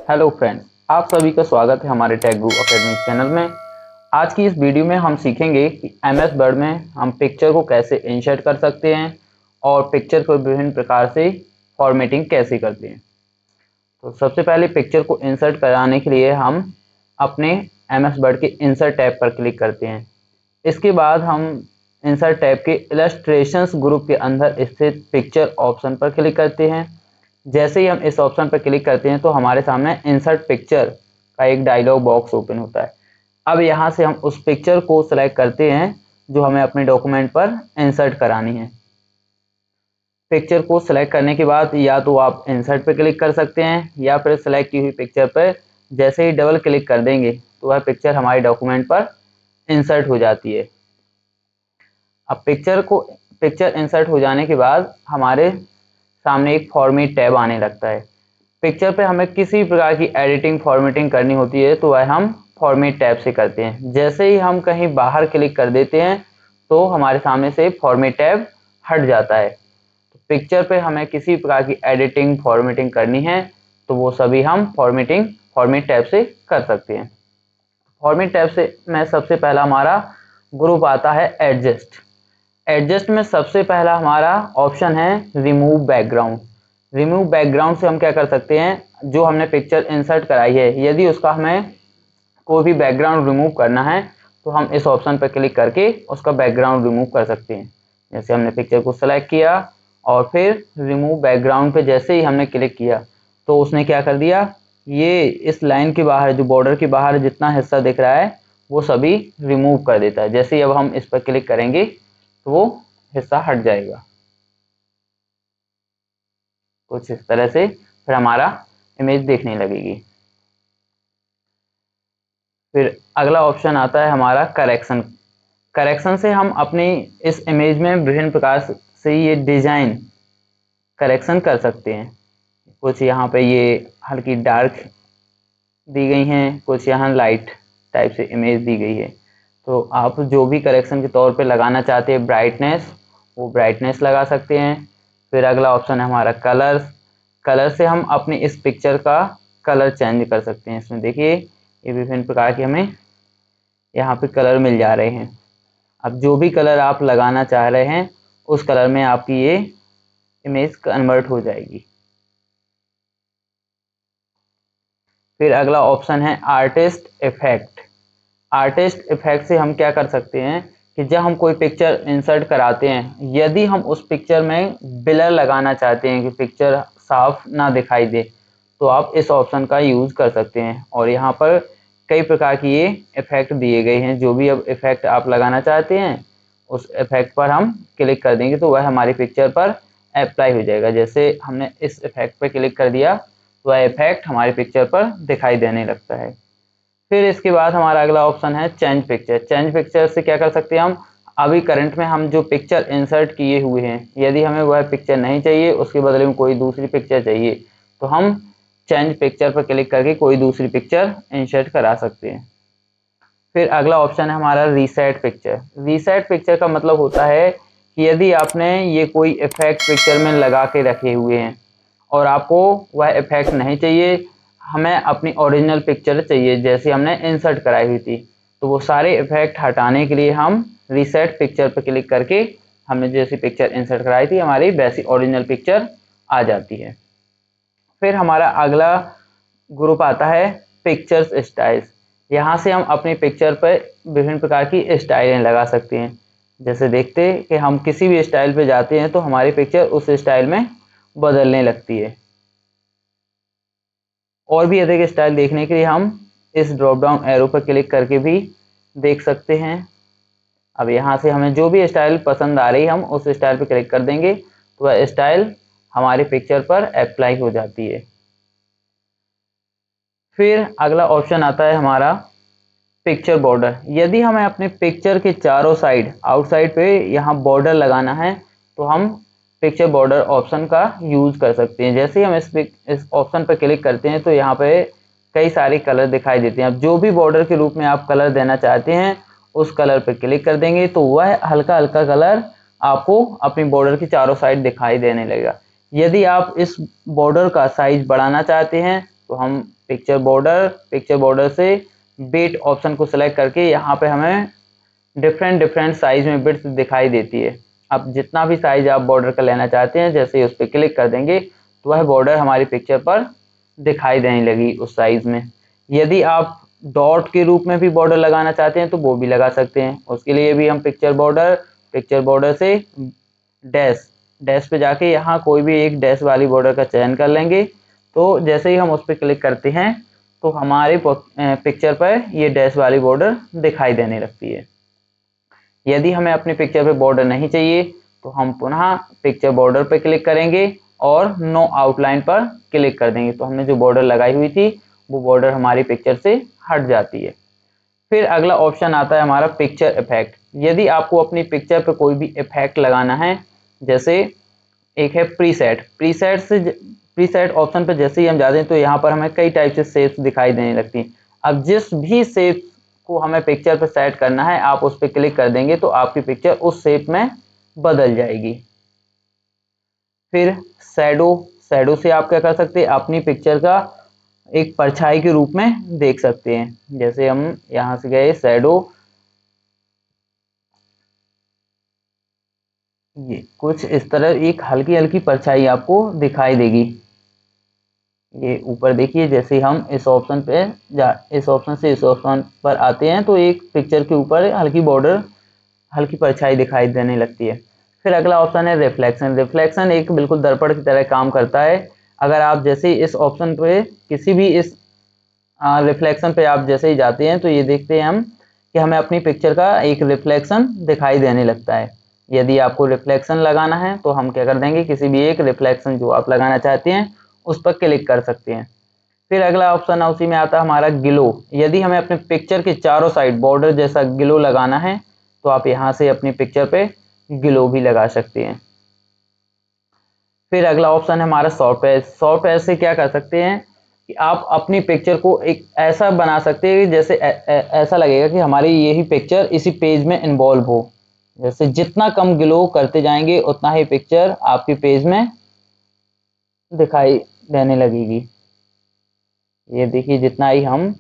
Hello friends, आप सभी का स्वागत है हमारे टेक गुरु अकेडमी चैनल में। आज की इस वीडियो में हम सीखेंगे कि एमएस वर्ड में हम पिक्चर को कैसे इंसर्ट कर सकते हैं और पिक्चर को विभिन्न प्रकार से फॉर्मेटिंग कैसे करते हैं। तो सबसे पहले पिक्चर को इंसर्ट कराने के लिए हम अपने एमएस वर्ड के इंसर्ट टैब पर क्लिक करते हैं। इसके बाद हम इंसर्ट टैब के इलस्ट्रेशंस ग्रुप के अंदर स्थित पिक्चर ऑप्शन पर क्लिक करते हैं। जैसे ही हम इस ऑप्शन पर क्लिक करते हैं तो हमारे सामने इंसर्ट पिक्चर का एक डायलॉग बॉक्स ओपन होता है। अब यहाँ से हम उस पिक्चर को सिलेक्ट करते हैं जो हमें अपने डॉक्यूमेंट पर इंसर्ट करानी है। पिक्चर को सिलेक्ट करने के बाद या तो आप इंसर्ट पे क्लिक कर सकते हैं या फिर सिलेक्ट की हुई पिक्चर पर जैसे ही डबल क्लिक कर देंगे तो वह पिक्चर हमारे डॉक्यूमेंट पर इंसर्ट हो जाती है। अब पिक्चर इंसर्ट हो जाने के बाद हमारे सामने एक फॉर्मेट टैब आने लगता है। पिक्चर पे हमें किसी प्रकार की एडिटिंग फॉर्मेटिंग करनी होती है तो वह हम फॉर्मेट टैब से करते हैं। जैसे ही हम कहीं बाहर क्लिक कर देते हैं तो हमारे सामने से फॉर्मेट टैब हट जाता है। तो पिक्चर पे हमें किसी प्रकार की एडिटिंग फॉर्मेटिंग करनी है तो वो सभी हम फॉर्मेट टैब से कर सकते हैं। फॉर्मेट टैब से में सबसे पहला हमारा ग्रुप आता है एडजस्ट में सबसे पहला हमारा ऑप्शन है रिमूव बैकग्राउंड। रिमूव बैकग्राउंड से हम क्या कर सकते हैं, जो हमने पिक्चर इंसर्ट कराई है यदि उसका हमें कोई भी बैकग्राउंड रिमूव करना है तो हम इस ऑप्शन पर क्लिक करके उसका बैकग्राउंड रिमूव कर सकते हैं। जैसे हमने पिक्चर को सेलेक्ट किया और फिर रिमूव बैकग्राउंड पे जैसे ही हमने क्लिक किया तो उसने क्या कर दिया, ये इस लाइन के बाहर जो बॉर्डर के बाहर जितना हिस्सा दिख रहा है वो सभी रिमूव कर देता है। जैसे ही अब हम इस पर क्लिक करेंगे तो वो हिस्सा हट जाएगा। कुछ इस तरह से फिर हमारा इमेज देखने लगेगी। फिर अगला ऑप्शन आता है हमारा करेक्शन। करेक्शन से हम अपनी इस इमेज में विभिन्न प्रकार से ये डिजाइन करेक्शन कर सकते हैं। कुछ यहाँ पे ये हल्की डार्क दी गई हैं, कुछ यहाँ लाइट टाइप से इमेज दी गई है। तो आप जो भी करेक्शन के तौर पे लगाना चाहते हैं ब्राइटनेस, वो ब्राइटनेस लगा सकते हैं। फिर अगला ऑप्शन है हमारा कलर से हम अपनी इस पिक्चर का कलर चेंज कर सकते हैं। इसमें देखिए ये विभिन्न प्रकार के हमें यहाँ पे कलर मिल जा रहे हैं। अब जो भी कलर आप लगाना चाह रहे हैं उस कलर में आपकी ये इमेज कन्वर्ट हो जाएगी। फिर अगला ऑप्शन है आर्टिस्ट इफेक्ट से हम क्या कर सकते हैं कि जब हम कोई पिक्चर इंसर्ट कराते हैं यदि हम उस पिक्चर में ब्लर लगाना चाहते हैं कि पिक्चर साफ ना दिखाई दे तो आप इस ऑप्शन का यूज़ कर सकते हैं। और यहाँ पर कई प्रकार की ये इफेक्ट दिए गए हैं। जो भी अब इफेक्ट आप लगाना चाहते हैं उस इफेक्ट पर हम क्लिक कर देंगे तो वह हमारी पिक्चर पर अप्लाई हो जाएगा। जैसे हमने इस इफेक्ट पर क्लिक कर दिया तो वह इफेक्ट हमारी पिक्चर पर दिखाई देने लगता है। फिर इसके बाद हमारा अगला ऑप्शन है चेंज पिक्चर से क्या कर सकते हैं हम, अभी करंट में हम जो पिक्चर इंसर्ट किए हुए हैं यदि हमें वह पिक्चर नहीं चाहिए, उसके बदले में कोई दूसरी पिक्चर चाहिए तो हम चेंज पिक्चर पर क्लिक करके कोई दूसरी पिक्चर इंसर्ट करा सकते हैं। फिर अगला ऑप्शन है हमारा रीसेट पिक्चर का मतलब होता है कि यदि आपने ये कोई इफेक्ट पिक्चर में लगा के रखे हुए हैं और आपको वह इफेक्ट नहीं चाहिए, हमें अपनी ओरिजिनल पिक्चर चाहिए जैसे हमने इंसर्ट कराई हुई थी, तो वो सारे इफेक्ट हटाने के लिए हम रीसेट पिक्चर पर क्लिक करके हमने जैसी पिक्चर इंसर्ट कराई थी हमारी वैसी ओरिजिनल पिक्चर आ जाती है। फिर हमारा अगला ग्रुप आता है पिक्चर्स स्टाइल्स। यहाँ से हम अपनी पिक्चर पर विभिन्न प्रकार की स्टाइलें लगा सकते हैं। जैसे देखते हैं कि हम किसी भी स्टाइल पे जाते हैं तो हमारी पिक्चर उस स्टाइल में बदलने लगती है। और भी अधिक स्टाइल देखने के लिए हम इस ड्रॉप डाउन एरो पर क्लिक करके भी देख सकते हैं। अब यहाँ से हमें जो भी स्टाइल पसंद आ रही है हम उस स्टाइल पर क्लिक कर देंगे तो वह स्टाइल हमारी पिक्चर पर अप्लाई हो जाती है। फिर अगला ऑप्शन आता है हमारा पिक्चर बॉर्डर। यदि हमें अपने पिक्चर के चारों साइड आउटसाइड पे यहाँ बॉर्डर लगाना है तो हम पिक्चर बॉर्डर ऑप्शन का यूज़ कर सकते हैं। जैसे ही हम इस ऑप्शन पर क्लिक करते हैं तो यहाँ पे कई सारे कलर दिखाई देते हैं। अब जो भी बॉर्डर के रूप में आप कलर देना चाहते हैं उस कलर पर क्लिक कर देंगे तो वह हल्का हल्का कलर आपको अपनी बॉर्डर की चारों साइड दिखाई देने लगेगा। यदि आप इस बॉर्डर का साइज बढ़ाना चाहते हैं तो हम पिक्चर बॉर्डर से बिट ऑप्शन को सिलेक्ट करके यहाँ पे हमें डिफरेंट साइज में बिट्स दिखाई देती है। अब जितना भी साइज आप बॉर्डर का लेना चाहते हैं, जैसे ही उस पर क्लिक कर देंगे तो वह बॉर्डर हमारी पिक्चर पर दिखाई देने लगी उस साइज में। यदि आप डॉट के रूप में भी बॉर्डर लगाना चाहते हैं तो वो भी लगा सकते हैं। उसके लिए भी हम पिक्चर बॉर्डर से डैश पे जाके यहाँ कोई भी एक डैश वाली बॉर्डर का चयन कर लेंगे। तो जैसे ही हम उस पर क्लिक करते हैं तो हमारे पिक्चर पर ये डैश वाली बॉर्डर दिखाई देने लगती है। यदि हमें अपनी पिक्चर पे बॉर्डर नहीं चाहिए तो हम पुनः पिक्चर बॉर्डर पर क्लिक करेंगे और नो आउटलाइन पर क्लिक कर देंगे, तो हमने जो बॉर्डर लगाई हुई थी वो बॉर्डर हमारी पिक्चर से हट जाती है। फिर अगला ऑप्शन आता है हमारा पिक्चर इफेक्ट। यदि आपको अपनी पिक्चर पे कोई भी इफेक्ट लगाना है, जैसे एक है प्रीसेट ऑप्शन पे जैसे ही हम जाते हैं तो यहाँ पर हमें कई टाइप से शेप्स दिखाई देने लगती हैं। अब जिस भी शेप को हमें पिक्चर पे सेट करना है, आप उस पर क्लिक कर देंगे तो आपकी पिक्चर उस शेप में बदल जाएगी। फिर शैडो से आप क्या कर सकते हैं, अपनी पिक्चर का एक परछाई के रूप में देख सकते हैं। जैसे हम यहां से गए शैडो, ये कुछ इस तरह एक हल्की हल्की परछाई आपको दिखाई देगी। ये ऊपर देखिए, जैसे हम इस ऑप्शन से इस ऑप्शन पर आते हैं तो एक पिक्चर के ऊपर हल्की परछाई दिखाई देने लगती है। फिर अगला ऑप्शन है रिफ्लेक्शन एक बिल्कुल दर्पण की तरह काम करता है। अगर आप जैसे इस ऑप्शन पे किसी भी इस रिफ्लेक्शन पे आप जैसे ही जाते हैं तो ये देखते हैं हम कि हमें अपनी पिक्चर का एक रिफ्लेक्शन दिखाई देने लगता है। यदि आपको रिफ्लेक्शन लगाना है तो हम क्या कर देंगे, किसी भी एक रिफ्लेक्शन जो आप लगाना चाहते हैं उस पर क्लिक कर सकते हैं। फिर अगला ऑप्शन है उसी में आता है हमारा ग्लो। यदि हमें अपने पिक्चर के चारों साइड बॉर्डर जैसा ग्लो लगाना है तो आप यहाँ से अपनी पिक्चर पे ग्लो भी लगा सकते हैं। फिर अगला ऑप्शन है हमारा सॉफ्ट एज से क्या कर सकते हैं कि आप अपनी पिक्चर को एक ऐसा बना सकते हैं जैसे ऐसा लगेगा कि हमारी यही पिक्चर इसी पेज में इन्वॉल्व हो। जैसे जितना कम ग्लो करते जाएंगे उतना ही पिक्चर आपकी पेज में दिखाई देने लगेगी। ये देखिए, जितना ही हम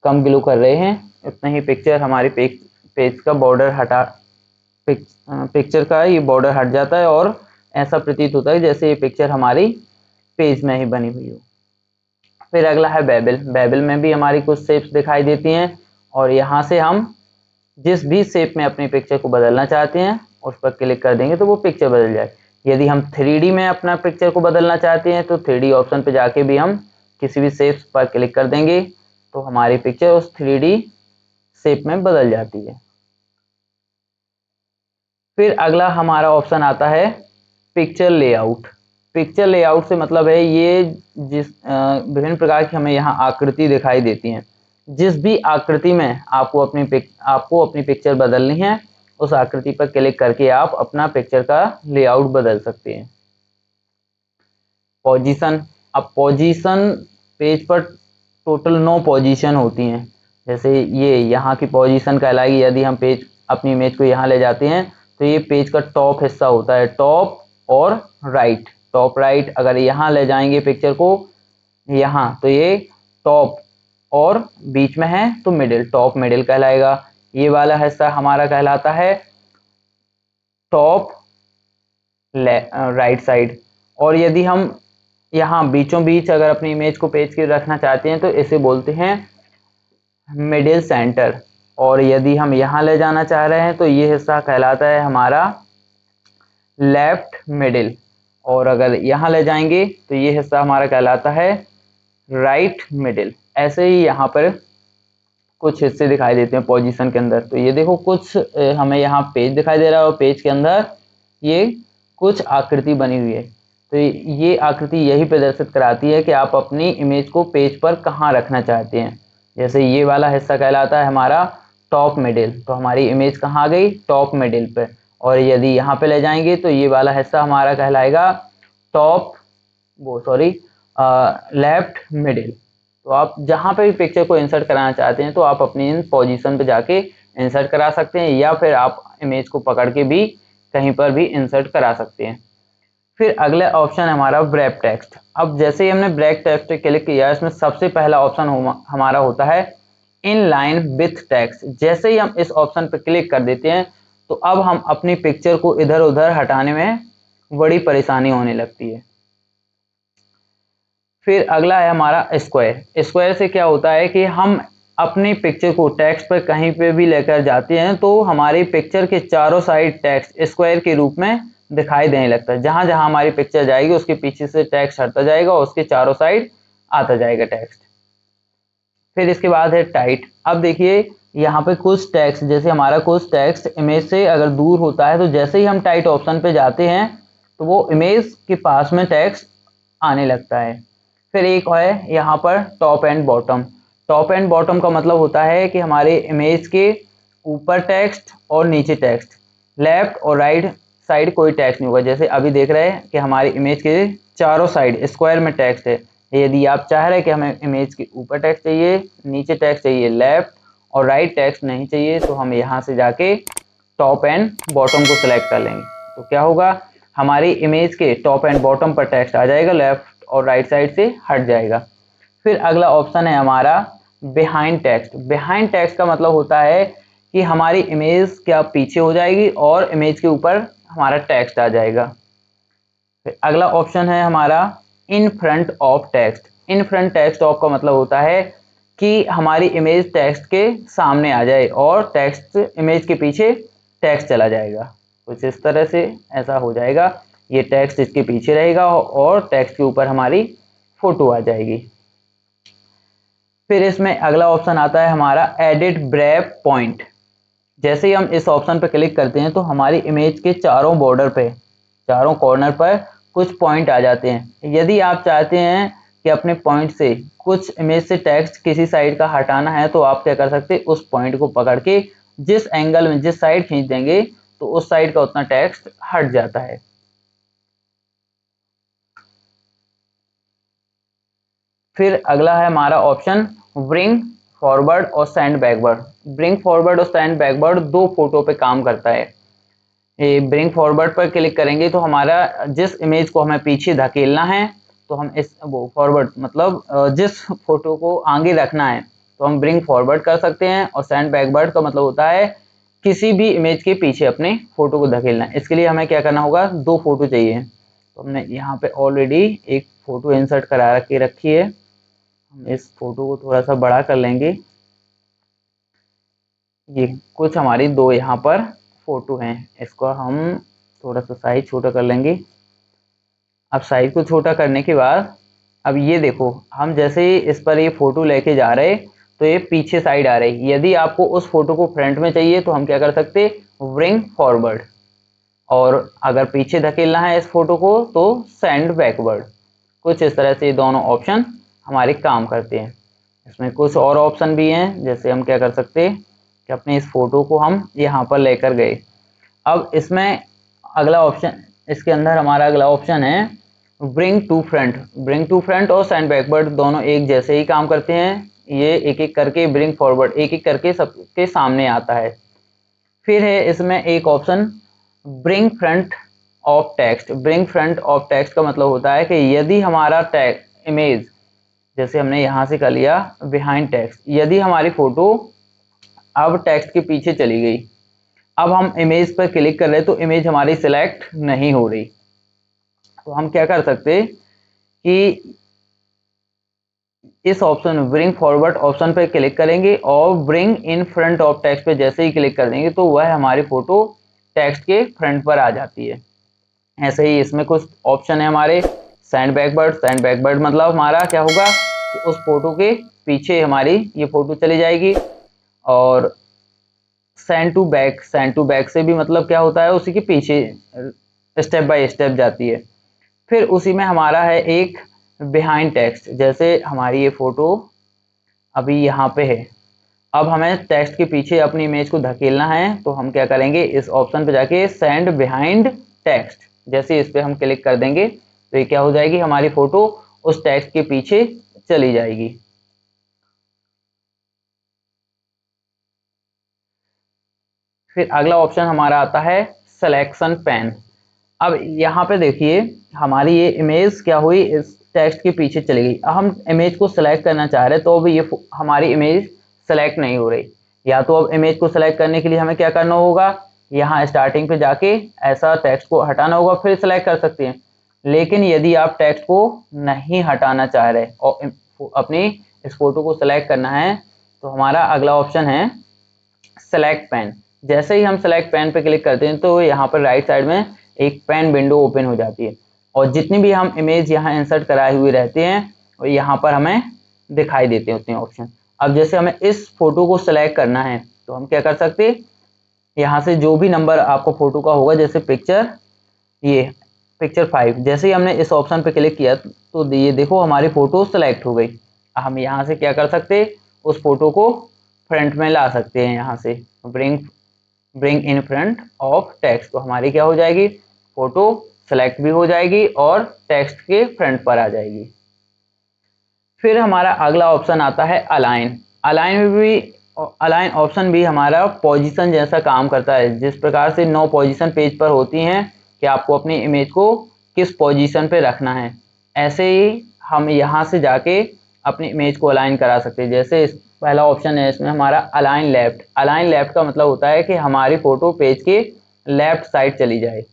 कम ग्लो कर रहे हैं उतना ही पिक्चर हमारी पेज का बॉर्डर पिक्चर का ये बॉर्डर हट जाता है और ऐसा प्रतीत होता है जैसे ये पिक्चर हमारी पेज में ही बनी हुई हो। फिर अगला है बेबल में भी हमारी कुछ शेप्स दिखाई देती हैं और यहाँ से हम जिस भी शेप में अपनी पिक्चर को बदलना चाहते हैं उस पर क्लिक कर देंगे तो वो पिक्चर बदल जाए। यदि हम 3D में अपना पिक्चर को बदलना चाहते हैं तो 3D ऑप्शन पे जाके भी हम किसी भी शेप्स पर क्लिक कर देंगे तो हमारी पिक्चर उस 3D शेप में बदल जाती है। फिर अगला हमारा ऑप्शन आता है पिक्चर लेआउट से मतलब है ये जिस विभिन्न प्रकार की हमें यहाँ आकृति दिखाई देती हैं, जिस भी आकृति में आपको अपनी पिक्चर बदलनी है उस आकृति पर क्लिक करके आप अपना पिक्चर का लेआउट बदल सकते हैं। अब पोजीशन पेज पर टोटल 9 पोजीशन होती हैं। जैसे ये यहाँ की पोजीशन कहलाएगी। यदि हम अपनी इमेज को यहाँ ले जाते हैं तो ये पेज का टॉप हिस्सा होता है, टॉप राइट। अगर यहाँ ले जाएंगे पिक्चर को यहाँ तो ये टॉप और बीच में है तो टॉप मिडिल कहलाएगा। ये वाला हिस्सा हमारा कहलाता है टॉप राइट साइड। और यदि हम यहाँ बीचों बीच अगर अपनी इमेज को पेज के रखना चाहते हैं तो इसे बोलते हैं मिडिल सेंटर। और यदि हम यहाँ ले जाना चाह रहे हैं तो ये हिस्सा कहलाता है हमारा लेफ्ट मिडिल। और अगर यहाँ ले जाएंगे तो ये हिस्सा हमारा कहलाता है राइट मिडिल। ऐसे ही यहाँ पर कुछ हिस्से दिखाई देते हैं पोजीशन के अंदर। तो ये देखो, कुछ हमें यहाँ पेज दिखाई दे रहा है और पेज के अंदर ये कुछ आकृति बनी हुई है। तो ये आकृति यही प्रदर्शित कराती है कि आप अपनी इमेज को पेज पर कहाँ रखना चाहते हैं। जैसे ये वाला हिस्सा कहलाता है हमारा टॉप मिडिल, तो हमारी इमेज कहाँ आ गई, टॉप मिडिल पे। और यदि यहाँ पे ले जाएंगे तो ये वाला हिस्सा हमारा कहलाएगा लेफ्ट मिडिल। तो आप जहाँ पे भी पिक्चर को इंसर्ट कराना चाहते हैं तो आप अपनी इन पोजीशन पे जाके इंसर्ट करा सकते हैं, या फिर आप इमेज को पकड़ के भी कहीं पर भी इंसर्ट करा सकते हैं। फिर अगला ऑप्शन है हमारा ब्रेप टेक्स्ट। अब जैसे ही हमने ब्रेप टेक्स्ट पे क्लिक किया, इसमें सबसे पहला ऑप्शन हमारा होता है इन लाइन विथ टेक्स्ट। जैसे ही हम इस ऑप्शन पे क्लिक कर देते हैं तो अब हम अपनी पिक्चर को इधर उधर हटाने में बड़ी परेशानी होने लगती है। फिर अगला है हमारा स्क्वायर। स्क्वायर से क्या होता है कि हम अपनी पिक्चर को टेक्स्ट पर कहीं पे भी लेकर जाते हैं तो हमारी पिक्चर के चारों साइड टेक्स्ट स्क्वायर के रूप में दिखाई देने लगता है। जहां जहां हमारी पिक्चर जाएगी उसके पीछे से टेक्स्ट हटता जाएगा और उसके चारों साइड आता जाएगा टेक्स्ट। फिर इसके बाद है टाइट। अब देखिए यहाँ पे कुछ टेक्स्ट, जैसे हमारा कुछ टेक्स्ट इमेज से अगर दूर होता है तो जैसे ही हम टाइट ऑप्शन पे जाते हैं तो वो इमेज के पास में टेक्स्ट आने लगता है। फिर एक है यहाँ पर top and bottom. Top and bottom का मतलब होता है कि हमारे इमेज के ऊपर टेक्स्ट और नीचे टेक्स्ट, लेफ्ट और राइट साइड कोई टेक्स्ट नहीं होगा। जैसे अभी देख रहे हैं कि हमारी इमेज के चारों साइड स्क्वायर में टेक्स्ट है। यदि आप चाह रहे हैं कि हमें इमेज के ऊपर टेक्स्ट चाहिए, नीचे टेक्स्ट चाहिए, लेफ्ट और राइट टेक्स्ट नहीं चाहिए, तो हम यहाँ से जाके टॉप एंड बॉटम को सिलेक्ट कर लेंगे। तो क्या होगा, हमारी इमेज के टॉप एंड बॉटम पर टेक्स्ट आ जाएगा, लेफ्ट और राइट साइड से हट जाएगा। फिर अगला ऑप्शन है हमारा बिहाइंड टेक्स्ट। बिहाइंड टेक्स्ट का मतलब होता है कि हमारी इमेज क्या पीछे हो जाएगी और इमेज के ऊपर हमारा टेक्स्ट आ जाएगा। फिर अगला ऑप्शन है हमारा in front of text. In front text of का मतलब होता है कि हमारी इमेज टेक्स्ट के सामने आ जाए और टेक्स्ट इमेज के पीछे टेक्स्ट चला जाएगा। कुछ इस तरह से ऐसा हो जाएगा, ये टेक्स्ट इसके पीछे रहेगा और टेक्स्ट के ऊपर हमारी फोटो आ जाएगी। फिर इसमें अगला ऑप्शन आता है हमारा एडिट ब्रेप पॉइंट। जैसे ही हम इस ऑप्शन पर क्लिक करते हैं तो हमारी इमेज के चारों बॉर्डर पे, चारों कॉर्नर पर कुछ पॉइंट आ जाते हैं। यदि आप चाहते हैं कि अपने पॉइंट से कुछ इमेज से टेक्स्ट किसी साइड का हटाना है तो आप क्या कर सकते हैं, उस पॉइंट को पकड़ के जिस एंगल में जिस साइड खींच देंगे तो उस साइड का उतना टेक्स्ट हट जाता है। फिर अगला है हमारा ऑप्शन ब्रिंग फॉरवर्ड और सेंड बैकवर्ड। ब्रिंग फॉरवर्ड और सेंड बैकवर्ड दो फोटो पे काम करता है। ये ब्रिंग फॉरवर्ड पर क्लिक करेंगे तो हमारा जिस इमेज को हमें पीछे धकेलना है तो हम इस वो फॉरवर्ड मतलब जिस फोटो को आगे रखना है तो हम ब्रिंग फॉरवर्ड कर सकते हैं। और सेंड बैकवर्ड का मतलब होता है किसी भी इमेज के पीछे अपने फोटो को धकेलना है। इसके लिए हमें क्या करना होगा, दो फोटो चाहिए। तो हमने यहाँ पे ऑलरेडी एक फोटो इंसर्ट करा के रखी है। हम इस फोटो को थोड़ा सा बड़ा कर लेंगे। ये कुछ हमारी दो यहाँ पर फोटो हैं, इसको हम थोड़ा सा साइज छोटा कर लेंगे। अब साइज को छोटा करने के बाद अब ये देखो, हम जैसे ही इस पर ये फोटो लेके जा रहे तो ये पीछे साइड आ रही। यदि आपको उस फोटो को फ्रंट में चाहिए तो हम क्या कर सकते, ब्रिंग फॉरवर्ड, और अगर पीछे धकेलना है इस फोटो को तो सेंड बैकवर्ड। कुछ इस तरह से ये दोनों ऑप्शन हमारे काम करते हैं। इसमें कुछ और ऑप्शन भी हैं, जैसे हम क्या कर सकते हैं कि अपने इस फोटो को हम यहाँ पर लेकर गए। अब इसमें अगला ऑप्शन, इसके अंदर हमारा अगला ऑप्शन है bring to front. Bring to front और सेंड बैकवर्ड दोनों एक जैसे ही काम करते हैं। ये एक एक करके ब्रिंग फॉरवर्ड एक एक करके सबके सामने आता है। फिर है इसमें एक option bring front of text. Bring front of text का मतलब होता है कि यदि हमारा टेक्स्ट इमेज, जैसे हमने यहाँ से कर लिया बिहाइंड टेक्स्ट, यदि हमारी फोटो अब टेक्स्ट के पीछे चली गई, अब हम इमेज पर क्लिक कर रहे हैं तो इमेज हमारी सिलेक्ट नहीं हो रही, तो हम क्या कर सकते कि इस ऑप्शन ब्रिंग फॉरवर्ड ऑप्शन पर क्लिक करेंगे और bring in front of text पे जैसे ही क्लिक कर देंगे तो वह हमारी फोटो टेक्स्ट के फ्रंट पर आ जाती है। ऐसे ही इसमें कुछ ऑप्शन है हमारे सेंड बैकवर्ड। सेंड बैकवर्ड मतलब हमारा क्या होगा कि उस फोटो के पीछे हमारी ये फोटो चली जाएगी। और send to back, send to back से भी मतलब क्या होता है, उसी के पीछे स्टेप बाय स्टेप जाती है। फिर उसी में हमारा है एक बिहाइंड टेक्स्ट। जैसे हमारी ये फोटो अभी यहाँ पे है, अब हमें टेक्स्ट के पीछे अपनी इमेज को धकेलना है तो हम क्या करेंगे, इस ऑप्शन पे जाके सेंड बिहाइंड टेक्स्ट, जैसे इस पे हम क्लिक कर देंगे तो ये क्या हो जाएगी, हमारी फोटो उस टेक्स्ट के पीछे चली जाएगी। फिर अगला ऑप्शन हमारा आता है सिलेक्शन पेन। अब यहाँ पे देखिए हमारी ये इमेज क्या हुई, इस टेक्स्ट के पीछे चली गई। अब हम इमेज को सिलेक्ट करना चाह रहे हैं तो अब ये हमारी इमेज सेलेक्ट नहीं हो रही। या तो अब इमेज को सिलेक्ट करने के लिए हमें क्या करना होगा, यहाँ स्टार्टिंग पे जाके ऐसा टेक्स्ट को हटाना होगा, फिर सिलेक्ट कर सकते हैं। लेकिन यदि आप टेक्स्ट को नहीं हटाना चाह रहे और अपनी इस फोटो को सिलेक्ट करना है तो हमारा अगला ऑप्शन है सेलेक्ट पेन। जैसे ही हम सेलेक्ट पेन पे क्लिक करते हैं तो यहाँ पर राइट साइड में एक पेन विंडो ओपन हो जाती है और जितनी भी हम इमेज यहाँ इंसर्ट कराए हुए रहते हैं और यहाँ पर हमें दिखाई देते हैं उतने ऑप्शन। अब जैसे हमें इस फोटो को सिलेक्ट करना है तो हम क्या कर सकते हैं, यहाँ से जो भी नंबर आपको फोटो का होगा, जैसे ये पिक्चर 5, जैसे ही हमने इस ऑप्शन पे क्लिक किया तो ये देखो हमारी फोटो सेलेक्ट हो गई। हम यहाँ से क्या कर सकते, उस फोटो को फ्रंट में ला सकते हैं, यहाँ से bring in front of text, तो हमारी क्या हो जाएगी, फोटो सेलेक्ट भी हो जाएगी और टेक्स्ट के फ्रंट पर आ जाएगी। फिर हमारा अगला ऑप्शन आता है अलाइन। अलाइन ऑप्शन भी हमारा पोजीशन जैसा काम करता है। जिस प्रकार से 9 पोजीशन पेज पर होती हैं कि आपको अपनी इमेज को किस पोजीशन पे रखना है, ऐसे ही हम यहाँ से जाके अपनी इमेज को अलाइन करा सकते हैं। जैसे पहला ऑप्शन है इसमें हमारा अलाइन लेफ्ट। अलाइन लेफ्ट का मतलब होता है कि हमारी फोटो पेज के लेफ्ट साइड चली जाए,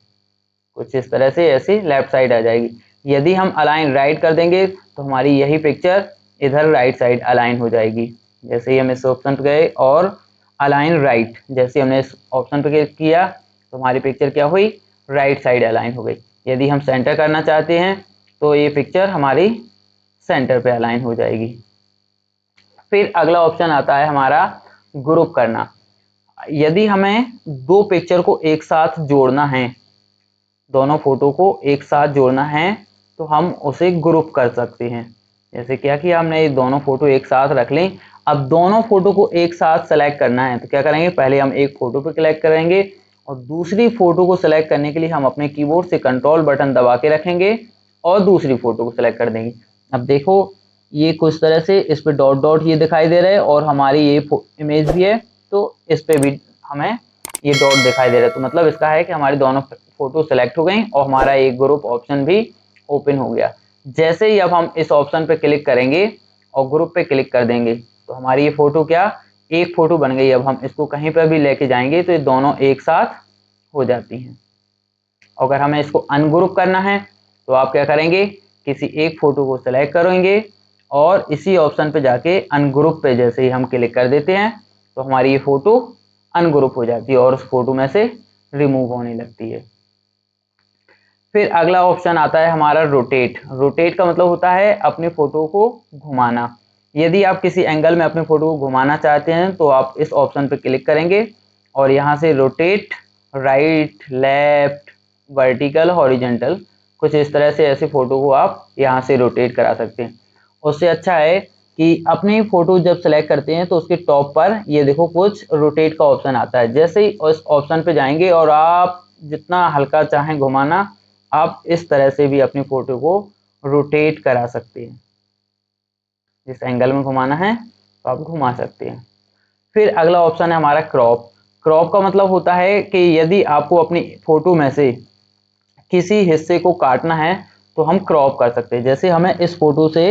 कुछ इस तरह से ऐसे लेफ्ट साइड आ जाएगी। यदि हम अलाइन राइट कर देंगे तो हमारी यही पिक्चर इधर राइट साइड अलाइन हो जाएगी। जैसे ही हम इस ऑप्शन पे गए और अलाइन राइट, जैसे हमने इस ऑप्शन पे क्लिक किया तो हमारी पिक्चर क्या हुई, राइट साइड अलाइन हो गई। यदि हम सेंटर करना चाहते हैं तो ये पिक्चर हमारी सेंटर पे अलाइन हो जाएगी। फिर अगला ऑप्शन आता है हमारा ग्रुप करना। यदि हमें दो पिक्चर को एक साथ जोड़ना है, दोनों फोटो को एक साथ जोड़ना है तो हम उसे ग्रुप कर सकते हैं। जैसे क्या किया हमने, ये दोनों फोटो एक साथ रख लें। अब दोनों फोटो को एक साथ सेलेक्ट करना है तो क्या करेंगे, पहले हम एक फोटो पे क्लिक करेंगे और दूसरी फोटो को सिलेक्ट करने के लिए हम अपने कीबोर्ड से कंट्रोल बटन दबा के रखेंगे और दूसरी फोटो को सिलेक्ट कर देंगे। अब देखो ये कुछ तरह से इस पे डॉट डॉट ये दिखाई दे रहा है और हमारी ये इमेज भी है तो इस पे भी हमें ये डॉट दिखाई दे रहा है। तो मतलब इसका है कि हमारी दोनों फोटो सेलेक्ट हो गई और हमारा एक ग्रुप ऑप्शन भी ओपन हो गया। जैसे ही अब हम इस ऑप्शन पे क्लिक करेंगे और ग्रुप पे क्लिक कर देंगे तो हमारी ये फोटो क्या, एक फोटो बन गई। अब हम इसको कहीं पर भी लेके जाएंगे तो ये दोनों एक साथ हो जाती हैं। अगर हमें इसको अनग्रुप करना है तो आप क्या करेंगे, किसी एक फोटो को सिलेक्ट करेंगे और इसी ऑप्शन पे जाके अनग्रुप पे जैसे ही हम क्लिक कर देते हैं तो हमारी ये फोटो अनग्रुप हो जाती है और उस फोटो में से रिमूव होने लगती है। फिर अगला ऑप्शन आता है हमारा रोटेट। रोटेट का मतलब होता है अपनी फोटो को घुमाना। यदि आप किसी एंगल में अपनी फोटो को घुमाना चाहते हैं तो आप इस ऑप्शन पर क्लिक करेंगे और यहाँ से rotate right left vertical horizontal, कुछ इस तरह से ऐसी फोटो को आप यहाँ से रोटेट करा सकते हैं। उससे अच्छा है कि अपनी फोटो जब सेलेक्ट करते हैं तो उसके टॉप पर ये देखो कुछ रोटेट का ऑप्शन आता है। जैसे ही उस ऑप्शन पे जाएंगे और आप जितना हल्का चाहें घुमाना, आप इस तरह से भी अपनी फोटो को रोटेट करा सकते हैं। जिस एंगल में घुमाना है तो आप घुमा सकते हैं। फिर अगला ऑप्शन है हमारा क्रॉप। क्रॉप का मतलब होता है कि यदि आपको अपनी फोटो में से किसी हिस्से को काटना है तो हम क्रॉप कर सकते हैं। जैसे हमें इस फोटो से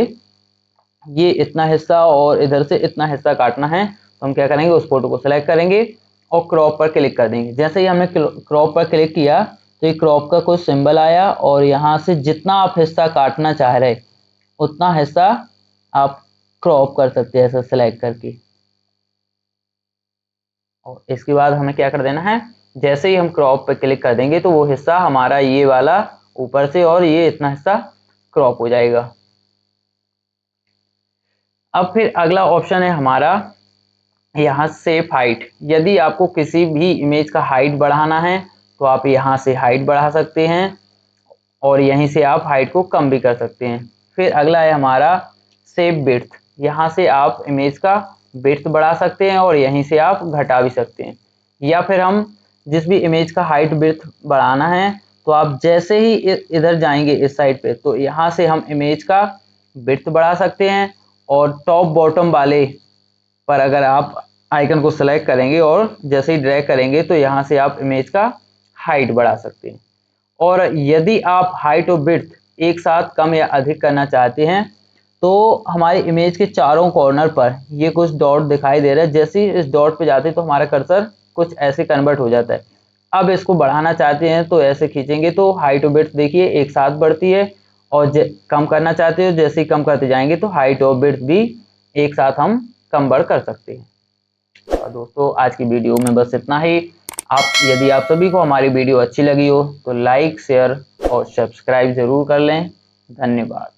ये इतना हिस्सा और इधर से इतना हिस्सा काटना है तो हम क्या करेंगे, उस फोटो को सिलेक्ट करेंगे और क्रॉप पर क्लिक कर देंगे। जैसे ही हमने क्रॉप पर क्लिक किया तो ये क्रॉप का कुछ सिंबल आया और यहाँ से जितना आप हिस्सा काटना चाह रहे उतना हिस्सा आप क्रॉप कर सकते हैं ऐसा सिलेक्ट करके। और इसके बाद हमें क्या कर देना है, जैसे ही हम क्रॉप पे क्लिक कर देंगे तो वो हिस्सा हमारा ये वाला ऊपर से और ये इतना हिस्सा क्रॉप हो जाएगा। अब फिर अगला ऑप्शन है हमारा यहाँ सेव हाइट। यदि आपको किसी भी इमेज का हाइट बढ़ाना है तो आप यहाँ से हाइट बढ़ा सकते हैं और यहीं से आप हाइट को कम भी कर सकते हैं। फिर अगला है हमारा सेव विड्थ। यहाँ से आप इमेज का विड्थ बढ़ा सकते हैं और यहीं से आप घटा भी सकते हैं। या फिर हम जिस भी इमेज का हाइट विड्थ बढ़ाना है तो आप जैसे ही इधर जाएंगे इस साइड पे तो यहाँ से हम इमेज का विड्थ बढ़ा सकते हैं और टॉप बॉटम वाले पर अगर आप आइकन को सेलेक्ट करेंगे और जैसे ही ड्रैग करेंगे तो यहाँ से आप इमेज का हाइट बढ़ा सकते हैं। और यदि आप हाइट और विड्थ एक साथ कम या अधिक करना चाहते हैं तो हमारे इमेज के चारों कॉर्नर पर ये कुछ डॉट दिखाई दे रहा है। जैसे ही इस डॉट पे जाते हैं तो हमारा कर्सर कुछ ऐसे कन्वर्ट हो जाता है। अब इसको बढ़ाना चाहते हैं तो ऐसे खींचेंगे तो हाइट और विड्थ देखिए एक साथ बढ़ती है, और कम करना चाहते हो जैसे ही कम करते जाएंगे तो हाइट और विड्थ भी एक साथ हम कम बढ़ कर सकते हैं। और दोस्तों आज की वीडियो में बस इतना ही। यदि आप सभी को हमारी वीडियो अच्छी लगी हो तो लाइक, शेयर और सब्सक्राइब जरूर कर लें। धन्यवाद।